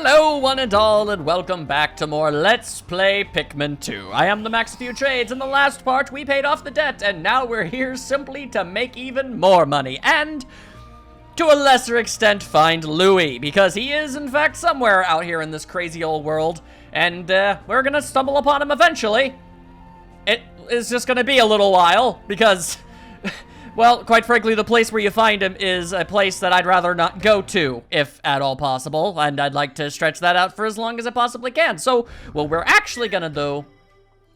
Hello, one and all, and welcome back to more Let's Play Pikmin 2. I am the Max of Few Trades. In the last part, we paid off the debt, and now we're here simply to make even more money, and to a lesser extent, find Louie, because he is, in fact, somewhere out here in this crazy old world, and we're gonna stumble upon him eventually. It is just gonna be a little while, because... well, quite frankly, the place where you find him is a place that I'd rather not go to, if at all possible, and I'd like to stretch that out for as long as I possibly can. So, what we're actually gonna do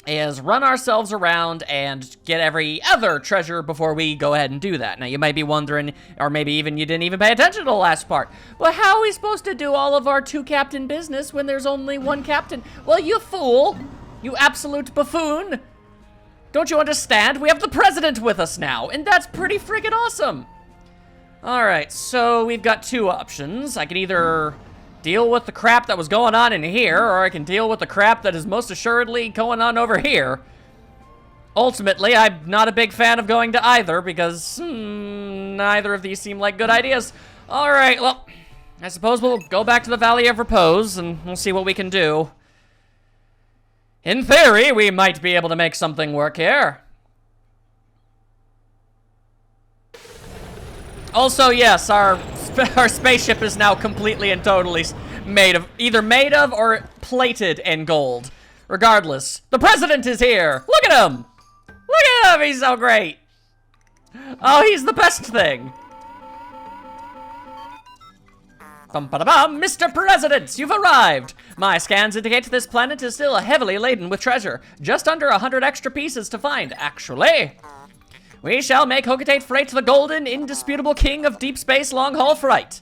is run ourselves around and get every other treasure before we go ahead and do that. Now, you might be wondering, or maybe even you didn't even pay attention to the last part, well, how are we supposed to do all of our two-captain business when there's only one captain? Well, you fool! You absolute buffoon! Don't you understand? We have the president with us now, and that's pretty freaking awesome. All right, so we've got two options. I can either deal with the crap that was going on in here, or I can deal with the crap that is most assuredly going on over here. Ultimately, I'm not a big fan of going to either, because neither of these seem like good ideas. All right, well, I suppose we'll go back to the Valley of Repose, and we'll see what we can do. In theory, we might be able to make something work here. Also, yes, our spaceship is now completely and totally either made of or plated in gold. Regardless, the president is here. Look at him. Look at him. He's so great. Oh, he's the best thing. Bum-ba-da-bum, Mr. President, you've arrived! My scans indicate this planet is still heavily laden with treasure. Just under 100 extra pieces to find, actually. We shall make Hocotate Freight the golden, indisputable king of deep space long-haul freight.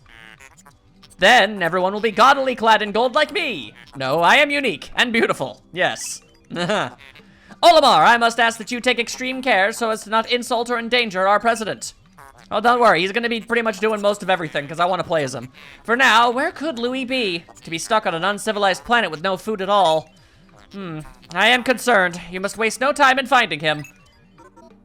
Then, everyone will be gaudily clad in gold like me. No, I am unique and beautiful. Yes. Olimar, I must ask that you take extreme care so as to not insult or endanger our president. Oh, don't worry, he's gonna be pretty much doing most of everything, because I want to play as him. For now, where could Louie be? To be stuck on an uncivilized planet with no food at all. I am concerned. You must waste no time in finding him.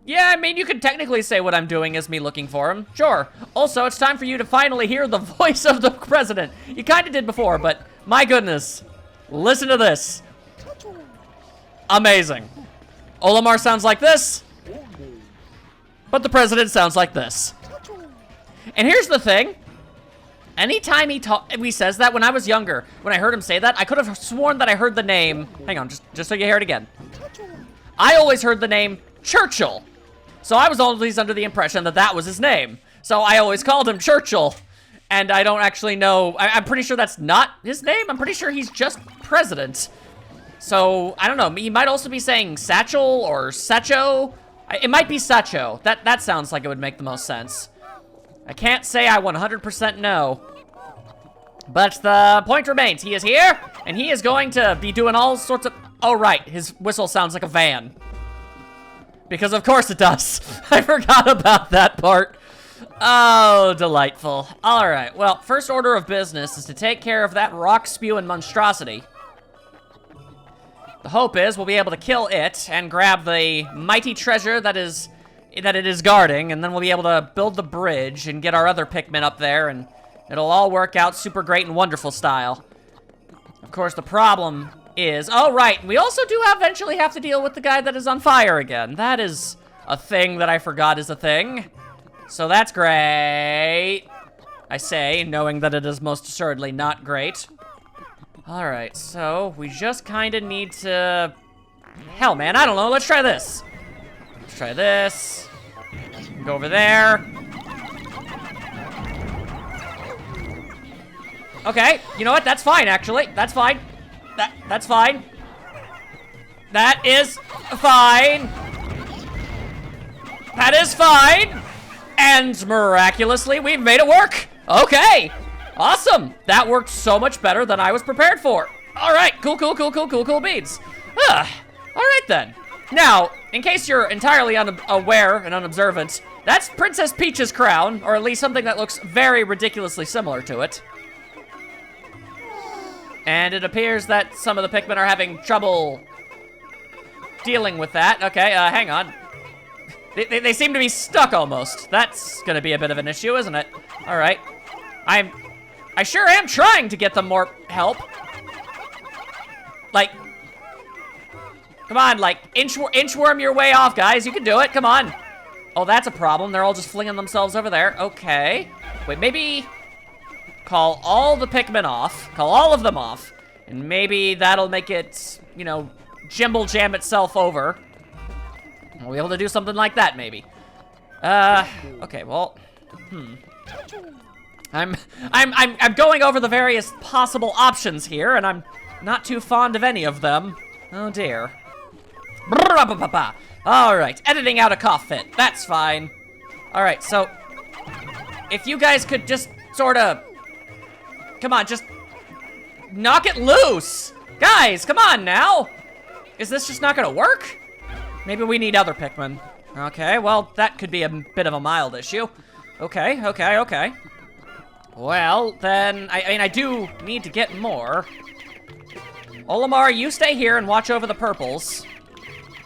Yeah, I mean, you could technically say what I'm doing is me looking for him. Sure. Also, it's time for you to finally hear the voice of the president. You kind of did before, but my goodness. Listen to this. Amazing. Olimar sounds like this. But the president sounds like this. And here's the thing. Anytime he says that, when I was younger, when I heard him say that, I could have sworn that I heard the name. Hang on, just so you hear it again. I always heard the name Churchill. So I was always under the impression that that was his name. So I always called him Churchill. And I don't actually know. I'm pretty sure that's not his name. I'm pretty sure he's just president. So, I don't know. He might also be saying Satchel or Satcho. It might be Satcho. That sounds like it would make the most sense. I can't say I 100% know. But the point remains, he is here, and he is going to be doing all sorts of... Oh, right, his whistle sounds like a van. Because of course it does. I forgot about that part. Oh, delightful. All right, well, first order of business is to take care of that rock-spewing monstrosity. The hope is we'll be able to kill it and grab the mighty treasure that it is guarding, and then we'll be able to build the bridge and get our other Pikmin up there, and it'll all work out super great and wonderful style. Of course, the problem is... Oh, right, we also do eventually have to deal with the guy that is on fire again. That is a thing that I forgot is a thing. So that's great. I say, knowing that it is most assuredly not great. Alright, so we just kind of need to... Hell, man, I don't know. Let's try this. Let's try this. Go over there. Okay, you know what? That's fine, actually. That's fine. That's fine. That is fine. That is fine. And miraculously, we've made it work. Okay. Awesome! That worked so much better than I was prepared for. All right, cool beans. All right then. Now, in case you're entirely unaware and unobservant, that's Princess Peach's crown, or at least something that looks very ridiculously similar to it. And it appears that some of the Pikmin are having trouble dealing with that. Okay, hang on. They seem to be stuck almost. That's gonna be a bit of an issue, isn't it? All right. I sure am trying to get them more help. Like, come on, like, inchworm your way off, guys. You can do it, come on. Oh, that's a problem. They're all just flinging themselves over there. Okay. Wait, maybe call all the Pikmin off. Call all of them off. And maybe that'll make it, you know, jimble jam itself over. We'll be able to do something like that, maybe. Okay, well, I'm going over the various possible options here, and I'm not too fond of any of them. Oh dear. All right, editing out a cough fit. That's fine. All right, so if you guys could just sort of, come on, just knock it loose. Guys, come on now. Is this just not gonna work? Maybe we need other Pikmin. Okay, well, that could be a bit of a mild issue. Okay. Well, then, I mean, I do need to get more. Olimar, you stay here and watch over the purples.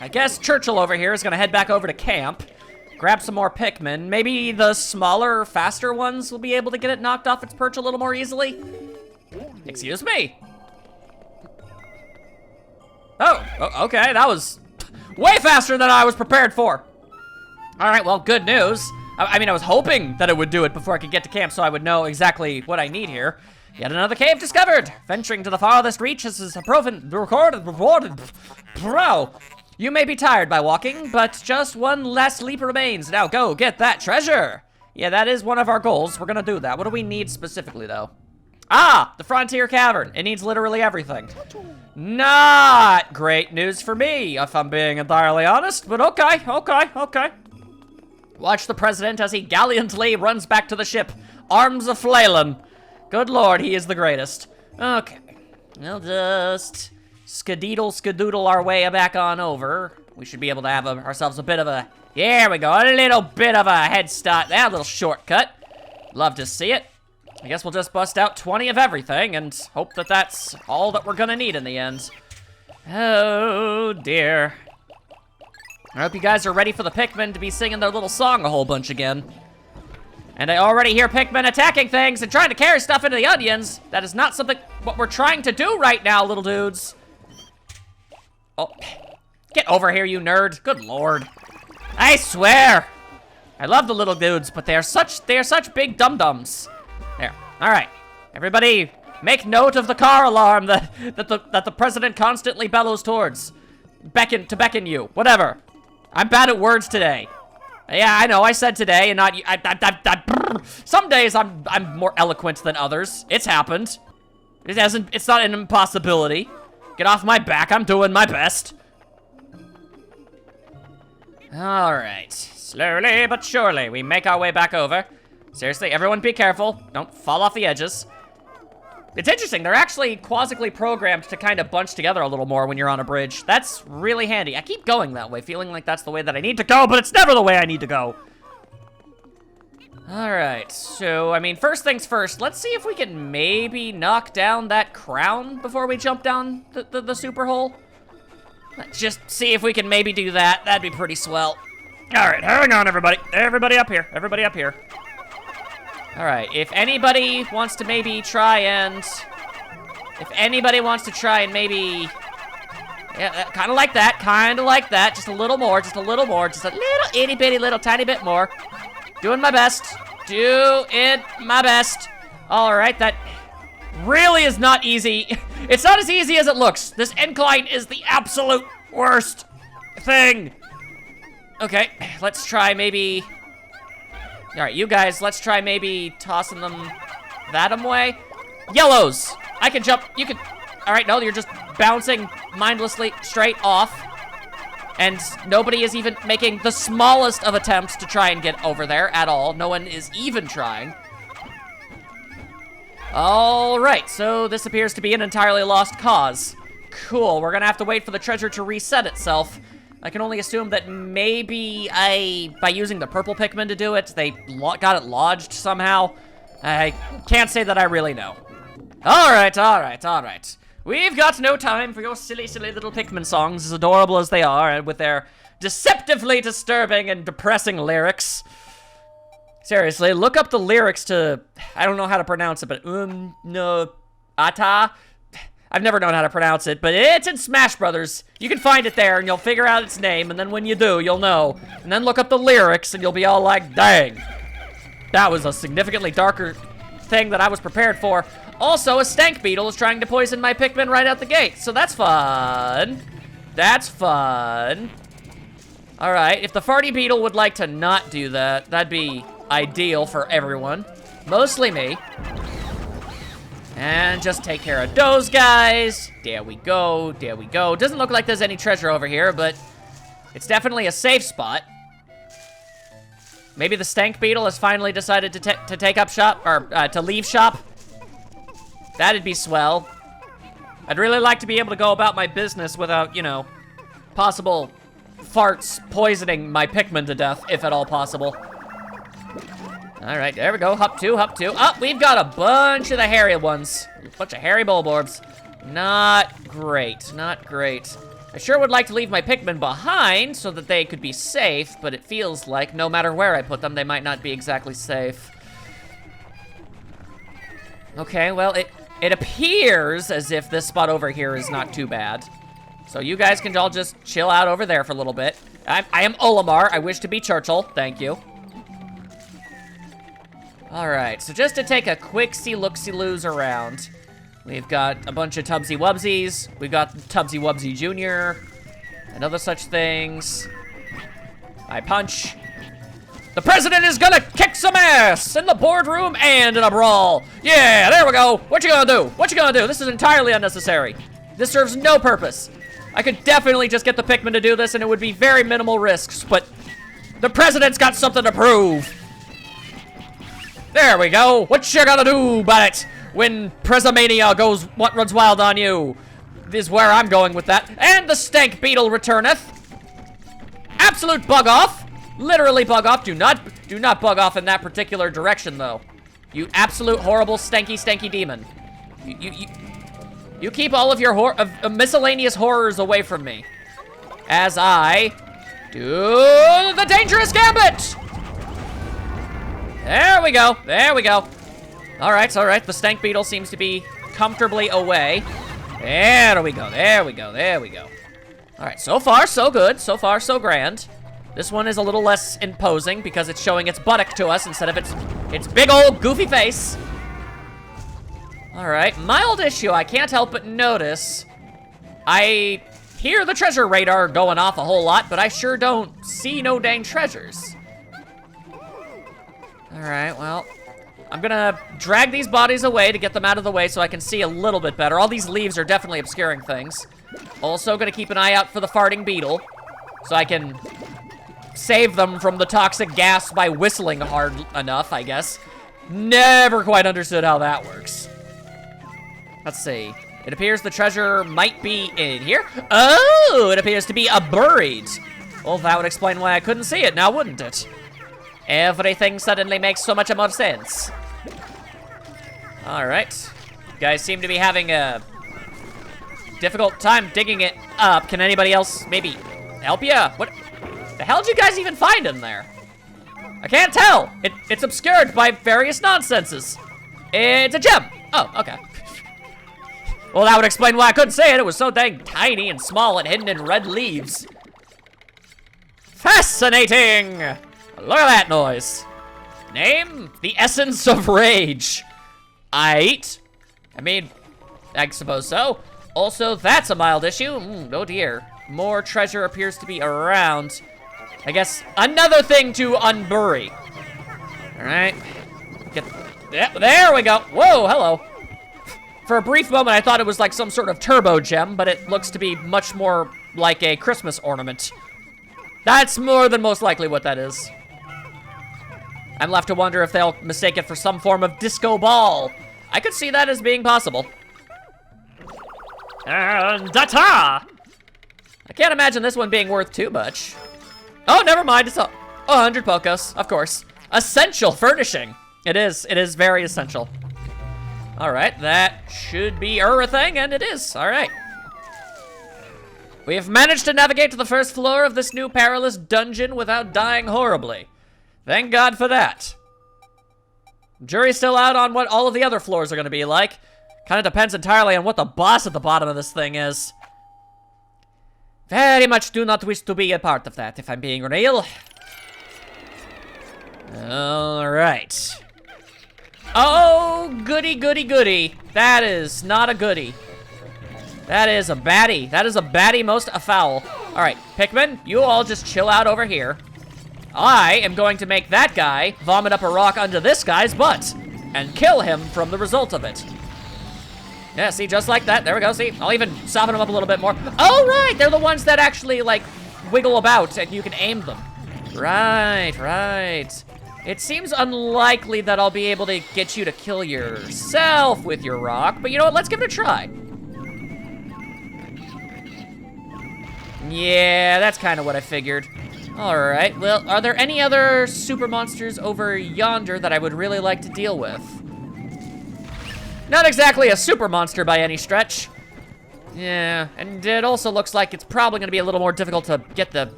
I guess Churchill over here is gonna head back over to camp, grab some more Pikmin. Maybe the smaller, faster ones will be able to get it knocked off its perch a little more easily. Excuse me. Oh, okay, that was way faster than I was prepared for. All right, well, good news. I mean, I was hoping that it would do it before I could get to camp so I would know exactly what I need here. Yet another cave discovered. Venturing to the farthest reaches is a proven, recorded. Bro, you may be tired by walking, but just one last leap remains. Now go get that treasure. Yeah, that is one of our goals. We're gonna do that. What do we need specifically, though? Ah, the Frontier Cavern. It needs literally everything. Not great news for me, if I'm being entirely honest, but okay. Watch the president as he gallantly runs back to the ship, arms a-flailing. Good lord, he is the greatest. Okay, we'll just skadoodle our way back on over. We should be able to have ourselves a bit of a, there we go, a little bit of a head start there, a little shortcut. Love to see it. I guess we'll just bust out 20 of everything and hope that that's all that we're gonna need in the end. Oh dear. I hope you guys are ready for the Pikmin to be singing their little song a whole bunch again. And I already hear Pikmin attacking things and trying to carry stuff into the onions. That is not something what we're trying to do right now, little dudes. Oh, get over here, you nerd. Good lord. I swear. I love the little dudes, but they are such big dum-dums. There, all right. Everybody, make note of the car alarm that the president constantly bellows towards. Beckon you, whatever. I'm bad at words today. Yeah, I know, I said today and not you. Some days I'm more eloquent than others. It's happened. It's not an impossibility. Get off my back, I'm doing my best. All right, slowly but surely, we make our way back over. Seriously, everyone be careful. Don't fall off the edges. It's interesting, they're actually quasically programmed to kind of bunch together a little more when you're on a bridge. That's really handy. I keep going that way, feeling like that's the way that I need to go, but it's never the way I need to go. All right, so, I mean, first things first, let's see if we can maybe knock down that crown before we jump down the super hole. Let's just see if we can maybe do that. That'd be pretty swell. All right, hang on, everybody. Everybody up here, everybody up here. All right, if anybody wants to maybe try and, maybe, yeah, kind of like that, just a little more, just a little itty bitty little tiny bit more. Doing my best, All right, that really is not easy. It's not as easy as it looks. This incline is the absolute worst thing. Okay, let's try maybe. All right, you guys, let's try maybe tossing them that way. Yellows, I can jump, you can, all right, no, you're just bouncing mindlessly straight off. And nobody is even making the smallest of attempts to try and get over there at all. No one is even trying. All right, so this appears to be an entirely lost cause. Cool, we're gonna have to wait for the treasure to reset itself. I can only assume that maybe by using the purple Pikmin to do it, they got it lodged somehow. I can't say that I really know. All right. We've got no time for your silly little Pikmin songs, as adorable as they are, and with their deceptively disturbing and depressing lyrics. Seriously, look up the lyrics to, I don't know how to pronounce it, but no, ata. I've never known how to pronounce it, but it's in Smash Brothers. You can find it there, and you'll figure out its name, and then when you do, you'll know. And then look up the lyrics, and you'll be all like, dang. That was a significantly darker thing that I was prepared for. Also, a stank beetle is trying to poison my Pikmin right out the gate, so that's fun. That's fun. All right, if the farty beetle would like to not do that, that'd be ideal for everyone. Mostly me. And just take care of those guys. There we go, there we go. Doesn't look like there's any treasure over here, but it's definitely a safe spot. Maybe the stank beetle has finally decided to take up shop, or to leave shop. That'd be swell. I'd really like to be able to go about my business without, you know, possible farts poisoning my Pikmin to death, if at all possible. All right, there we go. Hop two, hop two. Oh, we've got a bunch of the hairy ones. A bunch of hairy Bulborbs. Not great, not great. I sure would like to leave my Pikmin behind so that they could be safe, but it feels like no matter where I put them, they might not be exactly safe. Okay, well, it appears as if this spot over here is not too bad. So you guys can all just chill out over there for a little bit. I am Olimar. I wish to be Churchill. Thank you. All right, so just to take a quick see-look-see-loos around, we've got a bunch of Tubsy Wubsies. We've got Tubsy Wubsy Jr. and other such things. I punch. The president is gonna kick some ass in the boardroom and in a brawl. Yeah, there we go. What you gonna do? What you gonna do? This is entirely unnecessary. This serves no purpose. I could definitely just get the Pikmin to do this and it would be very minimal risks, but the president's got something to prove. There we go. What you gonna do about it when Presamania runs wild on you? Is where I'm going with that. And the stank beetle returneth. Absolute bug off. Literally bug off. Do not bug off in that particular direction though. You absolute horrible stanky demon. You keep all of your miscellaneous horrors away from me. As I do the dangerous gambit. There we go. There we go. All right. The stank beetle seems to be comfortably away. There we go. There we go. There we go. All right. So far, so good. So far, so grand. This one is a little less imposing because it's showing its buttock to us instead of its big old goofy face. All right. Mild issue. I can't help but notice. I hear the treasure radar going off a whole lot, but I sure don't see no dang treasures. All right, well, I'm gonna drag these bodies away to get them out of the way so I can see a little bit better. All these leaves are definitely obscuring things. Also gonna keep an eye out for the farting beetle so I can save them from the toxic gas by whistling hard enough, I guess. Never quite understood how that works. Let's see. It appears the treasure might be in here. Oh, it appears to be buried. Well, that would explain why I couldn't see it now, wouldn't it? Everything suddenly makes so much more sense. All right. You guys seem to be having a difficult time digging it up. Can anybody else maybe help you? What the hell did you guys even find in there? I can't tell. It's obscured by various nonsenses. It's a gem. Oh, okay. Well, that would explain why I couldn't see it. It was so dang tiny and small and hidden in red leaves. Fascinating. Look at that noise. Name? The Essence of Rage. I mean, I suppose so. Also, that's a mild issue. Oh dear. More treasure appears to be around. I guess another thing to unbury. All right. There we go. Whoa, hello. For a brief moment, I thought it was like some sort of turbo gem, but it looks to be much more like a Christmas ornament. That's more than most likely what that is. I'm left to wonder if they'll mistake it for some form of disco ball. I could see that as being possible. And ta-ta! I can't imagine this one being worth too much. Oh, never mind. It's 100 Pokos, of course. Essential furnishing. It is very essential. All right, that should be everything, and it is. All right. We have managed to navigate to the first floor of this new perilous dungeon without dying horribly. Thank God for that. Jury's still out on what all of the other floors are gonna be like. Kind of depends entirely on what the boss at the bottom of this thing is. Very much do not wish to be a part of that, if I'm being real. Alright. Oh, goody, goody, goody. That is not a goody. That is a baddie. That is a baddie most foul. Alright, Pikmin, you all just chill out over here. I am going to make that guy vomit up a rock onto this guy's butt and kill him from the result of it. Yeah, see, just like that. There we go, see? I'll even soften them up a little bit more. Oh, right, they're the ones that actually, like, wiggle about and you can aim them. Right, right. It seems unlikely that I'll be able to get you to kill yourself with your rock, but you know what? Let's give it a try. Yeah, that's kind of what I figured. All right, well, are there any other super monsters over yonder that I would really like to deal with? Not exactly a super monster by any stretch. Yeah, and it also looks like it's probably gonna be a little more difficult to get the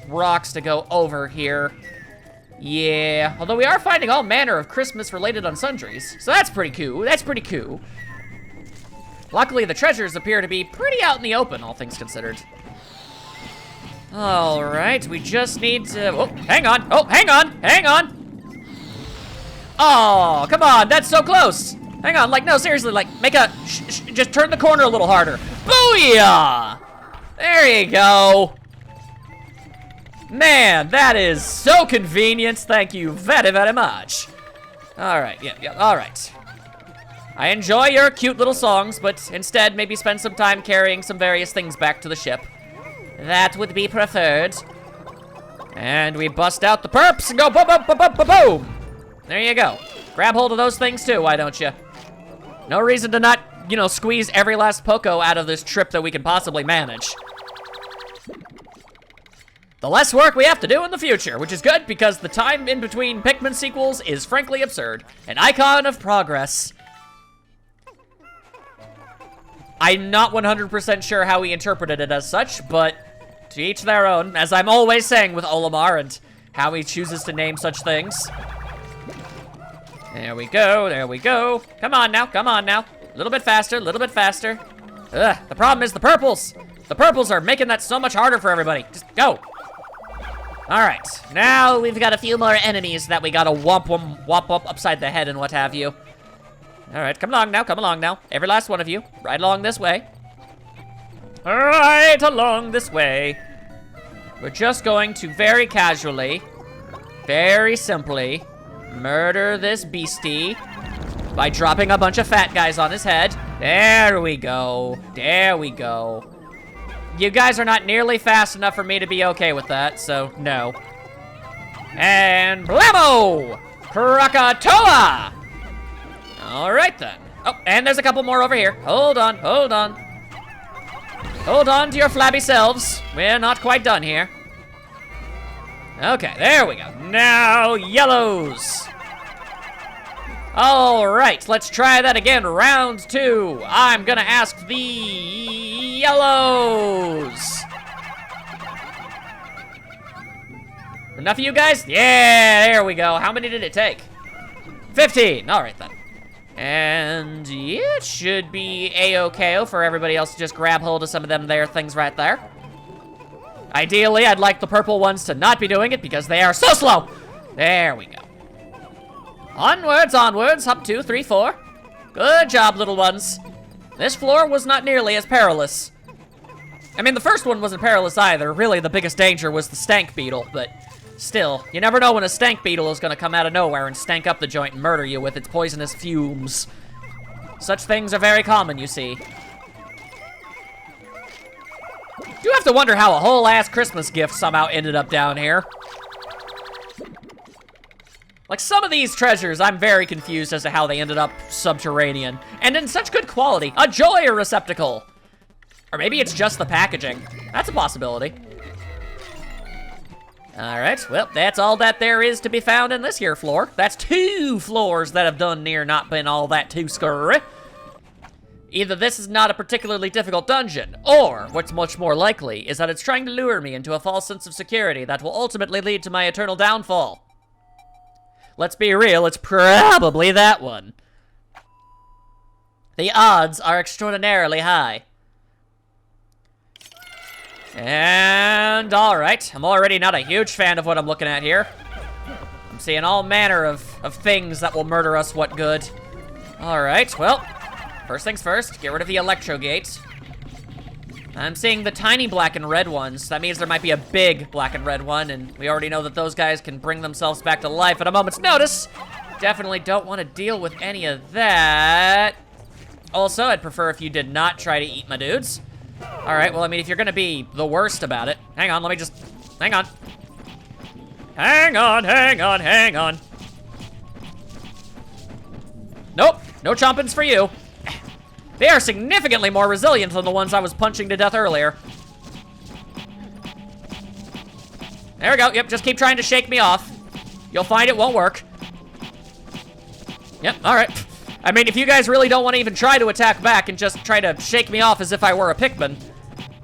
rocks to go over here. Yeah, although we are finding all manner of Christmas-related unsundries, so that's pretty cool. That's pretty cool. Luckily, the treasures appear to be pretty out in the open, all things considered. All right, we just need to... Oh, hang on. Oh, hang on. Hang on. Oh, come on. That's so close. Hang on. Like, no, seriously. Like, make a... just turn the corner a little harder. Booyah! There you go. Man, that is so convenient. Thank you very, very much. All right. Yeah. All right. I enjoy your cute little songs, but instead, maybe spend some time carrying some various things back to the ship. That would be preferred. And we bust out the perps and go boom, boom, boom, boom, boom, boom. There you go. Grab hold of those things too, why don't you? No reason to not, you know, squeeze every last Poco out of this trip that we can possibly manage. The less work we have to do in the future, which is good because the time in between Pikmin sequels is frankly absurd. An icon of progress. I'm not 100% sure how he interpreted it as such, but to each their own, as I'm always saying with Olimar and how he chooses to name such things. There we go, there we go. Come on now, come on now. A little bit faster, a little bit faster. Ugh, the problem is the purples. The purples are making that so much harder for everybody. Just go. All right, now we've got a few more enemies that we gotta whomp up upside the head and what have you. All right, come along now. Every last one of you, right along this way. Right along this way. We're just going to very casually, very simply, murder this beastie by dropping a bunch of fat guys on his head. There we go, there we go. You guys are not nearly fast enough for me to be okay with that, so no. And blammo! Krakatoa! All right then. Oh, and there's a couple more over here. Hold on, hold on. Hold on to your flabby selves. We're not quite done here. Okay, there we go. Now, yellows. All right, let's try that again. Round 2. I'm gonna ask the yellows. Enough of you guys? Yeah, there we go. How many did it take? 15. All right then. And yeah, it should be a-okay for everybody else to just grab hold of some of them there things right there. Ideally, I'd like the purple ones to not be doing it because they are so slow. There we go. Onwards, onwards, up 2, 3, 4. Good job, little ones. This floor was not nearly as perilous. I mean, the first one wasn't perilous either. Really, the biggest danger was the stank beetle, but still, you never know when a stank beetle is gonna come out of nowhere and stank up the joint and murder you with its poisonous fumes. Such things are very common, you see. Do have to wonder how a whole ass Christmas gift somehow ended up down here. Like, some of these treasures, I'm very confused as to how they ended up subterranean. And in such good quality. A joy receptacle. Or maybe it's just the packaging. That's a possibility. All right, well, that's all that there is to be found in this here floor. That's 2 floors that have done near not been all that too scurry. Either this is not a particularly difficult dungeon, or what's much more likely is that it's trying to lure me into a false sense of security that will ultimately lead to my eternal downfall. let's be real, it's probably that one. The odds are extraordinarily high. And, alright, I'm already not a huge fan of what I'm looking at here. I'm seeing all manner of things that will murder us what good. Alright, well, first things first, get rid of the electro gate. I'm seeing the tiny black and red ones. That means there might be a big black and red one, and we already know that those guys can bring themselves back to life at a moment's notice. Definitely don't want to deal with any of that. Also, I'd prefer if you did not try to eat my dudes. Alright, well, I mean, if you're gonna be the worst about it... Hang on, let me just... Hang on. Hang on. Nope, no chompins for you. They are significantly more resilient than the ones I was punching to death earlier. There we go, yep, just keep trying to shake me off. You'll find it won't work. Yep, alright. I mean, if you guys really don't want to even try to attack back and just try to shake me off as if I were a Pikmin,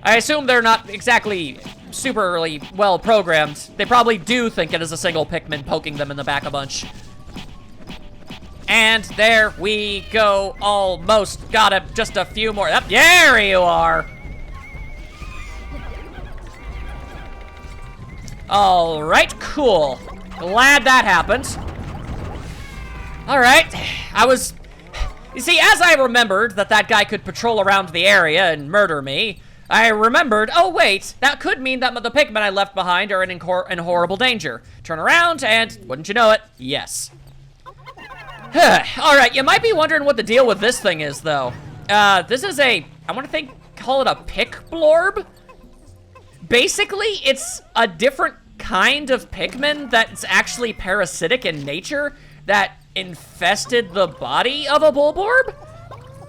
I assume they're not exactly superly well programmed. They probably do think it is a single Pikmin poking them in the back a bunch. And there we go, almost. Got it, just a few more. Yep, there you are. All right, cool. Glad that happened. All right, you see, as I remembered that guy could patrol around the area and murder me, I remembered, oh wait, that could mean that the Pikmin I left behind are in horrible danger. Turn around and, wouldn't you know it, yes. All right, you might be wondering what the deal with this thing is, though. This is I want to call it a Pikblorb? Basically, it's a different kind of Pikmin that's actually parasitic in nature that infested the body of a Bulborb.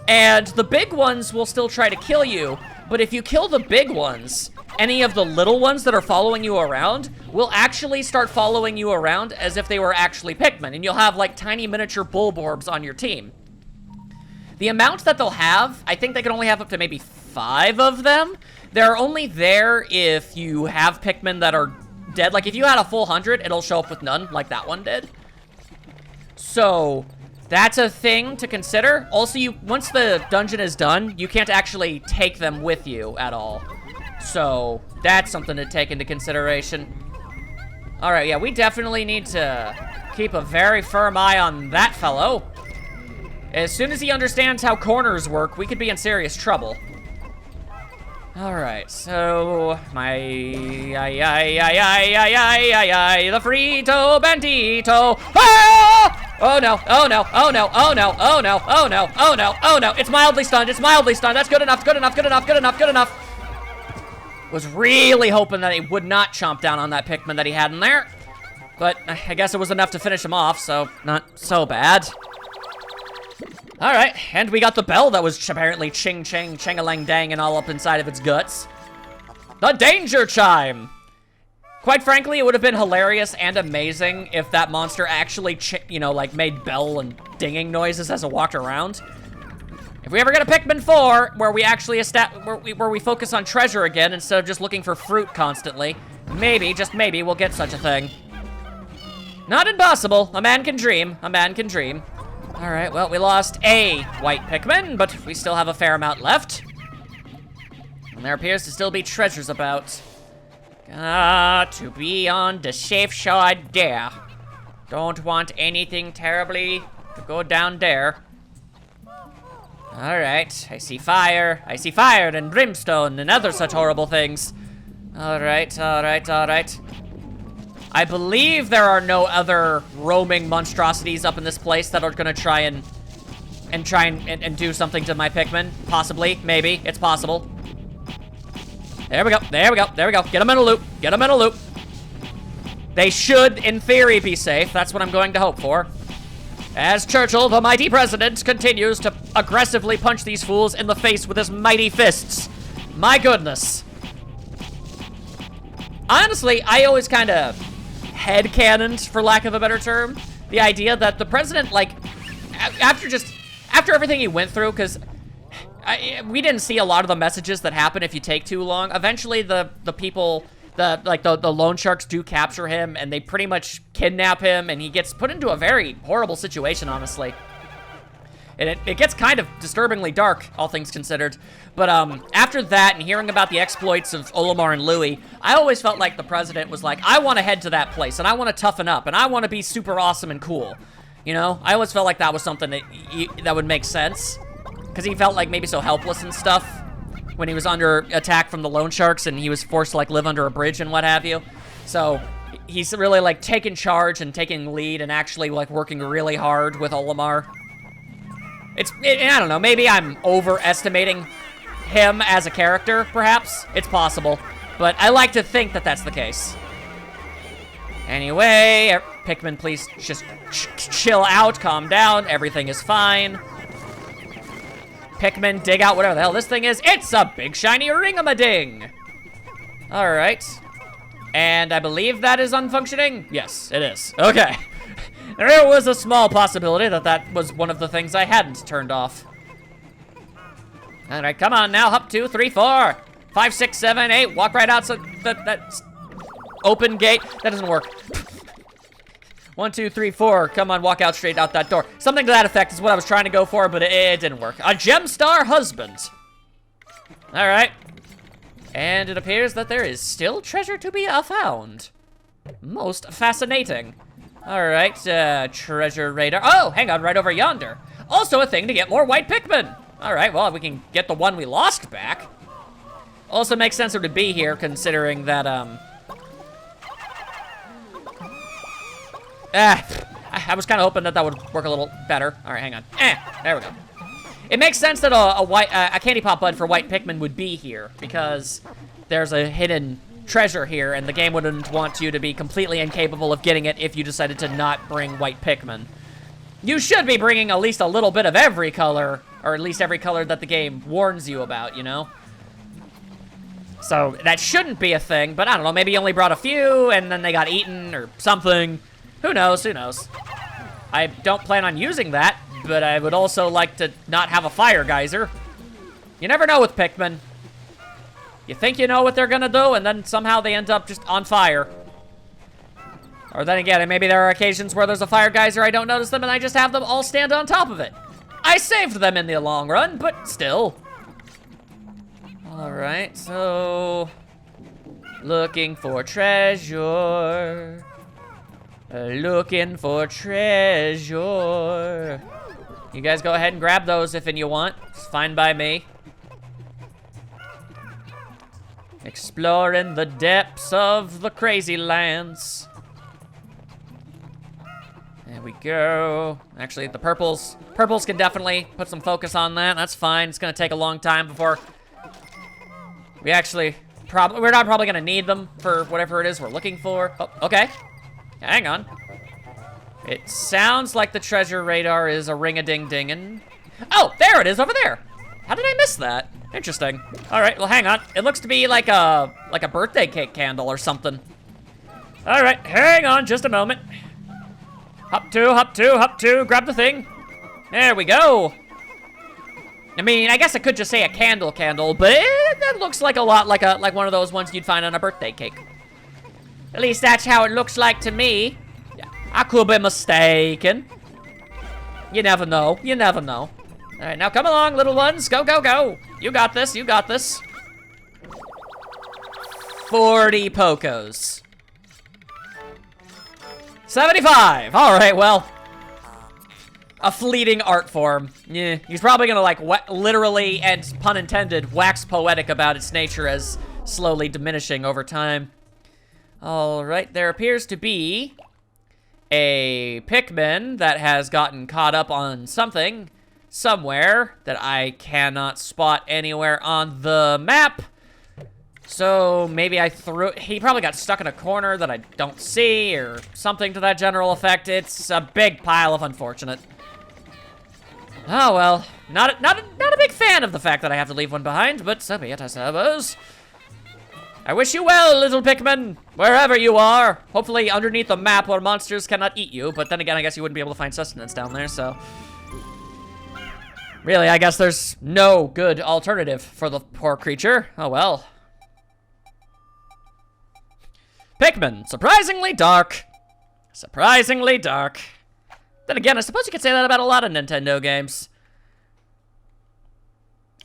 And the big ones will still try to kill you, but if you kill the big ones, any of the little ones that are following you around will actually start following you around as if they were actually Pikmin, and you'll have like tiny miniature Bulborbs on your team. The amount that they'll have, I think they can only have up to maybe 5 of them. They're only there if you have Pikmin that are dead. Like if you had a full 100, it'll show up with none, like that one did. So that's a thing to consider. Also, once the dungeon is done, you can't actually take them with you at all. So that's something to take into consideration. All right, yeah, we definitely need to keep a very firm eye on that fellow. As soon as he understands how corners work, we could be in serious trouble. All right, so the Frito Bandito. Ah! Oh no, oh no, oh no, oh no, oh no, oh no, oh no, oh no. It's mildly stunned, That's good enough, good enough, good enough, good enough, good enough. Was really hoping that he would not chomp down on that Pikmin that he had in there. But I guess it was enough to finish him off, so not so bad. All right, and we got the bell that was apparently ching-ching, ching-a-lang-dang and all up inside of its guts. The danger chime! Quite frankly, it would have been hilarious and amazing if that monster actually, like made bell and dinging noises as it walked around. If we ever get a Pikmin 4, where we actually where we focus on treasure again instead of just looking for fruit constantly, maybe, just maybe, we'll get such a thing. Not impossible. A man can dream. A man can dream. All right, well, we lost a white Pikmin, but we still have a fair amount left. And there appears to still be treasures about. To be on the safe side there. Don't want anything terribly to go down there. All right, I see fire. I see fire and brimstone and other such horrible things. All right, all right, all right. I believe there are no other roaming monstrosities up in this place that are gonna try and do something to my Pikmin. Possibly, maybe, it's possible. There we go, there we go, there we go. Get them in a loop, get them in a loop. They should, in theory, be safe. That's what I'm going to hope for. As Churchill, the mighty president, continues to aggressively punch these fools in the face with his mighty fists. My goodness. Honestly, I always kind of headcanoned, for lack of a better term, the idea that the president, like, after everything he went through, because we didn't see a lot of the messages that happen if you take too long. Eventually, the people The loan sharks do capture him, and they pretty much kidnap him, and he gets put into a very horrible situation, honestly. And it gets kind of disturbingly dark, all things considered. But after that, and hearing about the exploits of Olimar and Louis, I always felt like the president was like, I want to head to that place, and I want to toughen up, and I want to be super awesome and cool. You know? I always felt like that was something that would make sense. Because he felt like maybe so helpless and stuff when he was under attack from the loan sharks, and he was forced to, like, live under a bridge and what have you. So he's really, like, taking charge and taking lead and actually, like, working really hard with Olimar. I don't know, maybe I'm overestimating him as a character, perhaps. It's possible, but I like to think that that's the case. Anyway, Pikmin, please just chill out, calm down, everything is fine. Pikmin, dig out whatever the hell this thing is. It's a big shiny ring-a-ma-ding. All right, and I believe that is unfunctioning. Yes, it is. Okay. There was a small possibility that that was one of the things I hadn't turned off. All right, come on now. Up 2, 3, 4, 5, 6, 7, 8. Walk right out. So that open gate. That doesn't work. 1, 2, 3, 4. Come on, walk out straight out that door. Something to that effect is what I was trying to go for, but it didn't work. A Gemstar husband. All right. And it appears that there is still treasure to be found. Most fascinating. All right, treasure radar. Oh, hang on, right over yonder. Also a thing to get more white Pikmin. All right, well, we can get the one we lost back. Also makes sense it would be here, considering that, I was kind of hoping that that would work a little better. All right, hang on. There we go. It makes sense that a candy pop bud for white Pikmin would be here, because there's a hidden treasure here, and the game wouldn't want you to be completely incapable of getting it if you decided to not bring white Pikmin. You should be bringing at least a little bit of every color, or at least every color that the game warns you about, you know? So that shouldn't be a thing, but I don't know, maybe you only brought a few, and then they got eaten, or something. Who knows, who knows? I don't plan on using that, but I would also like to not have a fire geyser. You never know with Pikmin. You think you know what they're gonna do, and then somehow they end up just on fire. Or then again, maybe there are occasions where there's a fire geyser, I don't notice them, and I just have them all stand on top of it. I saved them in the long run, but still. All right, so... looking for treasure. Looking for treasure. You guys go ahead and grab those if you want. It's fine by me. Exploring the depths of the crazy lands. There we go. Actually, the purples can definitely put some focus on that. That's fine. It's gonna take a long time before we actually we're not probably gonna need them for whatever it is we're looking for. Oh, okay. Hang on. It sounds like the treasure radar is a ring-a-ding-dingin'. Oh, there it is over there. How did I miss that? Interesting. All right, well, hang on. It looks to be like a birthday cake candle or something. All right, hang on just a moment. Hop two, grab the thing. There we go. I mean, I guess I could just say a candle, but that looks like a lot like one of those ones you'd find on a birthday cake. At least that's how it looks like to me. Yeah, I could be mistaken. You never know, you never know. All right, now come along, little ones. Go, go, go. You got this, you got this. 40 Pokos. 75. All right, well. A fleeting art form. Yeah, he's probably gonna like literally, and pun intended, wax poetic about its nature as slowly diminishing over time. All right, there appears to be a Pikmin that has gotten caught up on something somewhere that I cannot spot anywhere on the map. So maybe he probably got stuck in a corner that I don't see or something to that general effect. It's a big pile of unfortunate. Oh well, not a big fan of the fact that I have to leave one behind, but so be it, I suppose. I wish you well, little Pikmin, wherever you are. Hopefully underneath the map where monsters cannot eat you, but then again, I guess you wouldn't be able to find sustenance down there, so. Really, I guess there's no good alternative for the poor creature. Oh well. Pikmin, surprisingly dark. Surprisingly dark. Then again, I suppose you could say that about a lot of Nintendo games.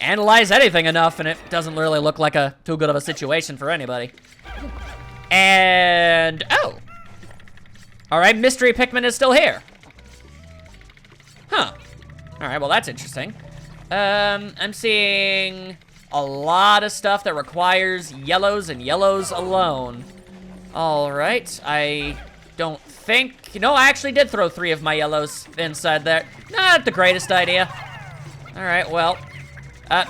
Analyze anything enough and it doesn't really look like a too good of a situation for anybody. And, oh. All right, Mystery Pikmin is still here. Huh. All right, well, that's interesting. I'm seeing a lot of stuff that requires yellows and yellows alone. All right, I don't think... You know, I actually did throw 3 of my yellows inside there. Not the greatest idea. All right, well,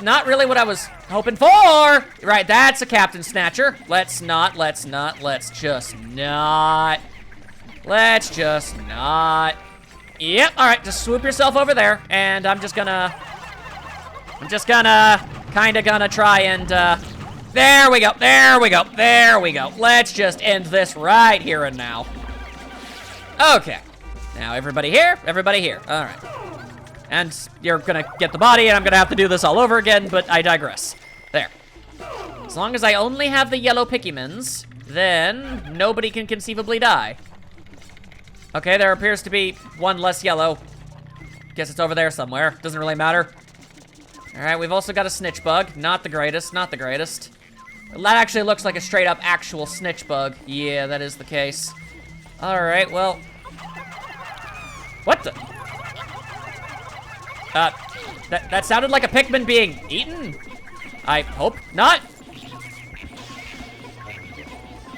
not really what I was hoping for. Right, that's a Captain Snatcher. Let's just not. Let's just not. Yep, all right, just swoop yourself over there, and I'm just gonna kinda gonna try and, there we go. Let's just end this right here and now. Okay, now everybody here, all right. And you're gonna get the body, and I'm gonna have to do this all over again, but I digress. There. As long as I only have the yellow Pikmins, then nobody can conceivably die. Okay, there appears to be 1 less yellow. Guess it's over there somewhere. Doesn't really matter. All right, we've also got a snitch bug. Not the greatest. That actually looks like a straight up actual snitch bug. Yeah, that is the case. All right, well. What the? That sounded like a Pikmin being eaten? I hope not.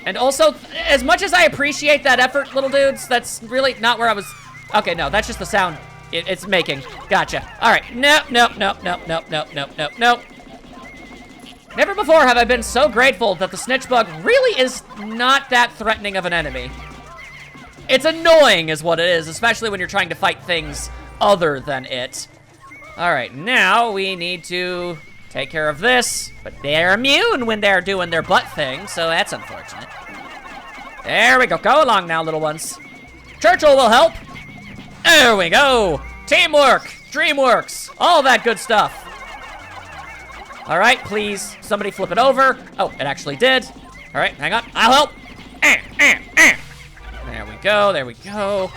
And also, as much as I appreciate that effort, little dudes, that's really not where I was... Okay, no, that's just the sound it's making. Gotcha. All right, nope. Never before have I been so grateful that the snitch bug really is not that threatening of an enemy. It's annoying is what it is, especially when you're trying to fight things other than it. All right, now we need to take care of this, but they're immune when they're doing their butt thing, so that's unfortunate. There we go. Go along now, little ones. Churchill will help. There we go. Teamwork, DreamWorks, all that good stuff. All right, please, somebody flip it over. Oh, it actually did. All right, hang on. I'll help. There we go.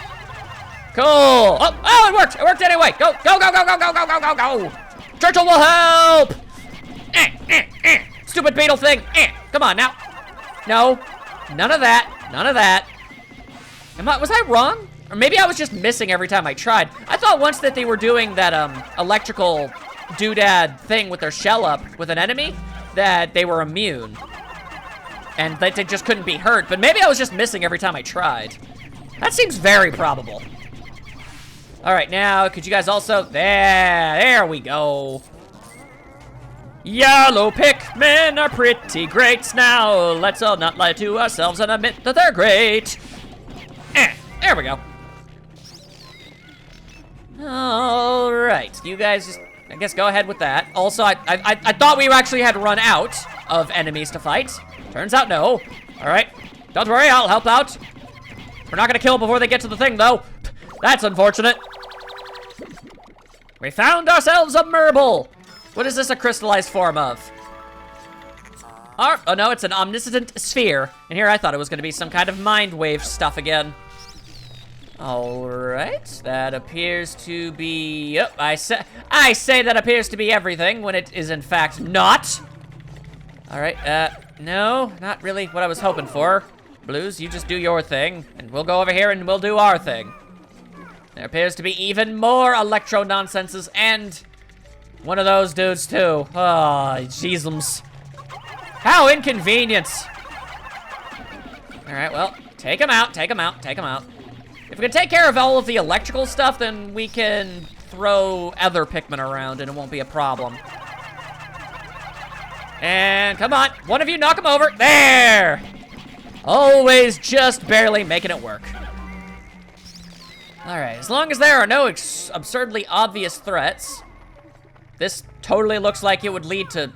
Cool. Oh, it worked. It worked anyway. Go. Churchill will help. Stupid beetle thing. Come on now. No, none of that. Was I wrong? Or maybe I was just missing every time I tried. I thought once that they were doing that electrical doodad thing with their shell up with an enemy, that they were immune. And that they just couldn't be hurt. But maybe I was just missing every time I tried. That seems very probable. All right, now, could you guys also... There we go. Yellow Pikmin are pretty great. Now, let's all not lie to ourselves and admit that they're great. There we go. All right, you guys just, I guess, go ahead with that. Also, I thought we actually had run out of enemies to fight. Turns out no. All right, don't worry, I'll help out. We're not gonna kill before they get to the thing, though. That's unfortunate. We found ourselves a Merble. What is this a crystallized form of? Oh no, it's an omniscient sphere. And here I thought it was gonna be some kind of mind wave stuff again. All right, that appears to be, yep, I say that appears to be everything when it is in fact not. All right, no, not really what I was hoping for. Blues, you just do your thing, and we'll go over here and we'll do our thing. There appears to be even more electro nonsenses and one of those dudes too. Oh, jeezums. How inconvenient. All right, well, take him out. If we can take care of all of the electrical stuff, then we can throw other Pikmin around and it won't be a problem. And come on, one of you knock him over. There! Always just barely making it work. All right, as long as there are no absurdly obvious threats, this totally looks like it would lead to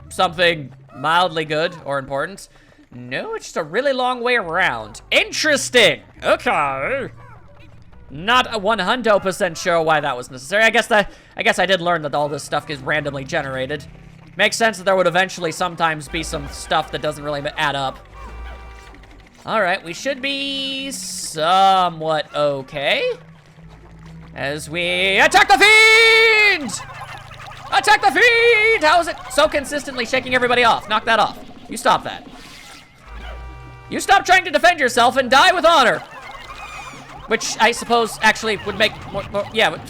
something mildly good or important. No, it's just a really long way around. Interesting. Okay. Not 100% sure why that was necessary. I guess I did learn that all this stuff is randomly generated. Makes sense that there would eventually sometimes be some stuff that doesn't really add up. All right, we should be somewhat okay. As we attack the fiend! Attack the fiend! How is it so consistently shaking everybody off? Knock that off. You stop that. You stop trying to defend yourself and die with honor. Which I suppose actually would make more, yeah,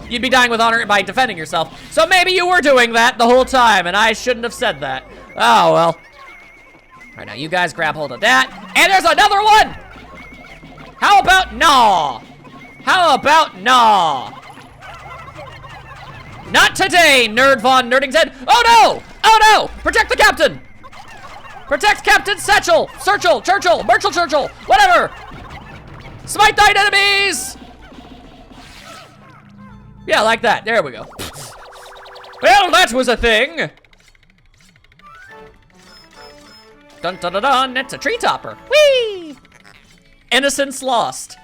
you'd be dying with honor by defending yourself. So maybe you were doing that the whole time and I shouldn't have said that. Oh, well. All right, now you guys grab hold of that. And there's another one! How about Gnaw? How about Gnaw? Not today, Nerd Von Nerding's Head. Oh no! Oh no! Protect the captain! Protect Captain Satchel! Churchill! Churchill! Whatever! Smite thine enemies! Yeah, like that. There we go. Well, that was a thing. Dun dun dun dun. It's a tree topper. Whee! Innocence lost.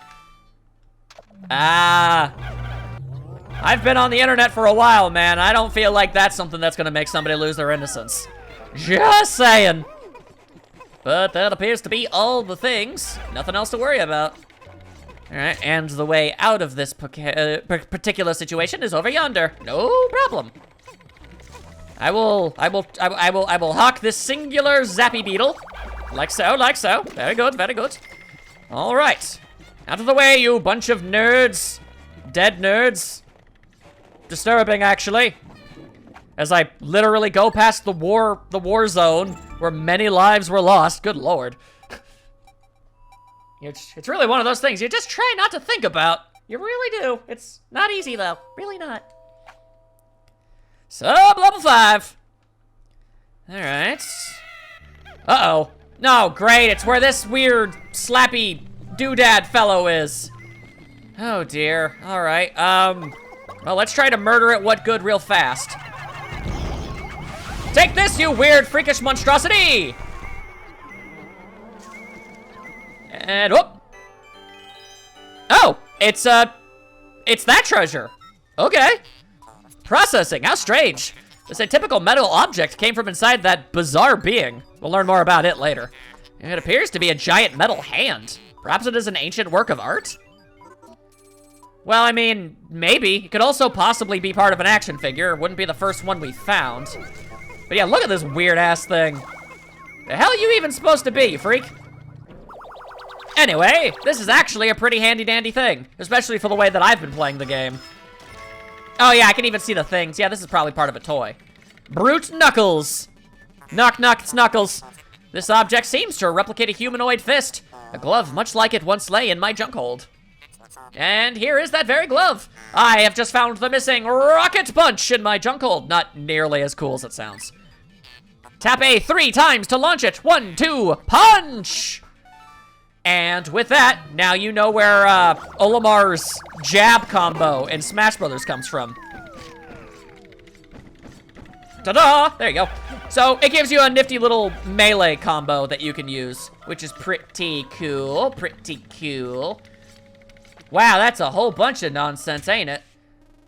Ah. I've been on the internet for a while, man. I don't feel like that's something that's gonna make somebody lose their innocence. Just saying. But that appears to be all the things. Nothing else to worry about. All right, and the way out of this particular situation is over yonder. No problem. I will hawk this singular zappy beetle. Like so, like so. Very good, very good. All right. Out of the way, you bunch of nerds. Dead nerds. Disturbing, actually. As I literally go past the war zone where many lives were lost. Good lord. It's really one of those things you just try not to think about. You really do. It's not easy, though. Really not. Sub level 5. All right. Uh-oh. No, great. It's where this weird, slappy doodad fellow is. Oh, dear. All right. Well, let's try to murder it what good real fast. Take this, you weird, freakish monstrosity! And whoop! Oh, it's that treasure. Okay. Processing, how strange. This atypical metal object came from inside that bizarre being. We'll learn more about it later. It appears to be a giant metal hand. Perhaps it is an ancient work of art? Well, I mean, maybe. It could also possibly be part of an action figure. It wouldn't be the first one we found. But yeah, look at this weird-ass thing. The hell are you even supposed to be, you freak? Anyway, this is actually a pretty handy-dandy thing, especially for the way that I've been playing the game. Oh yeah, I can even see the things. Yeah, this is probably part of a toy. Brute Knuckles. Knock, knock, it's Knuckles. This object seems to replicate a humanoid fist. A glove much like it once lay in my junk hold. And here is that very glove. I have just found the missing rocket punch in my junk hold. Not nearly as cool as it sounds. Tap A 3 times to launch it. 1, 2, punch! And with that, now you know where Olimar's jab combo in Smash Brothers comes from. Ta-da! There you go. So it gives you a nifty little melee combo that you can use, which is pretty cool, pretty cool. Wow, that's a whole bunch of nonsense, ain't it?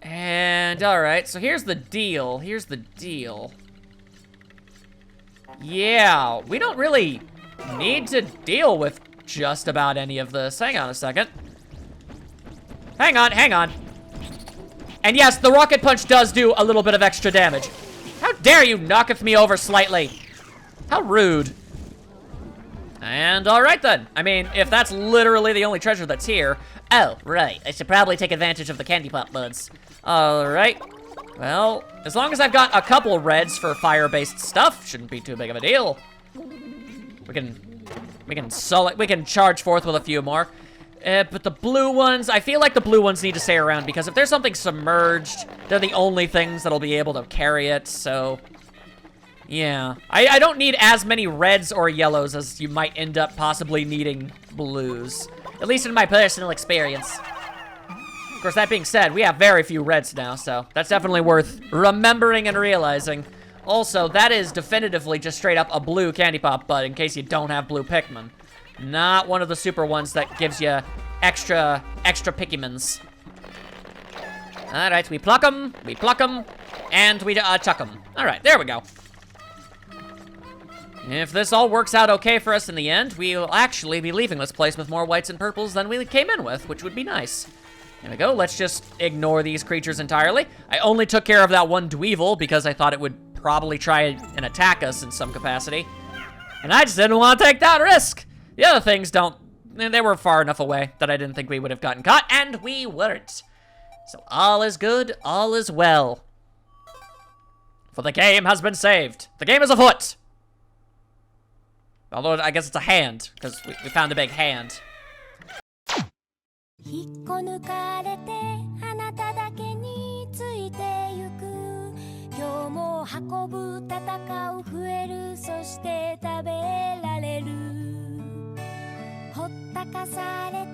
And all right, so here's the deal. Here's the deal. Yeah, we don't really need to deal with just about any of this. Hang on a second. Hang on, hang on. And yes, the rocket punch does do a little bit of extra damage. How dare you knocketh me over slightly? How rude. And all right then. I mean, if that's literally the only treasure that's here. Oh, right. I should probably take advantage of the candy pop buds. All right. Well, as long as I've got a couple reds for fire-based stuff, shouldn't be too big of a deal. We can charge forth with a few more. But the blue ones, I feel like the blue ones need to stay around because if there's something submerged, they're the only things that'll be able to carry it, so... Yeah. I don't need as many reds or yellows as you might end up possibly needing blues. At least in my personal experience. Of course, that being said, we have very few reds now, so that's definitely worth remembering and realizing. Also, that is definitively just straight up a blue candy pop bud in case you don't have blue Pikmin. Not one of the super ones that gives you extra Pikmins. All right, we pluck them, and we chuck them. All right, there we go. If this all works out okay for us in the end, we'll actually be leaving this place with more whites and purples than we came in with, which would be nice. There we go, let's just ignore these creatures entirely. I only took care of that one Dweevil because I thought it would probably try and attack us in some capacity. And I just didn't want to take that risk. The other things they were far enough away that I didn't think we would have gotten caught, and we weren't. So all is good, all is well. For the game has been saved. The game is afoot. Although I guess it's a hand, because we found a big hand. 引っこ抜かれてあなただけについてゆく今日も運ぶ戦う増えるそして食べられるほったかされ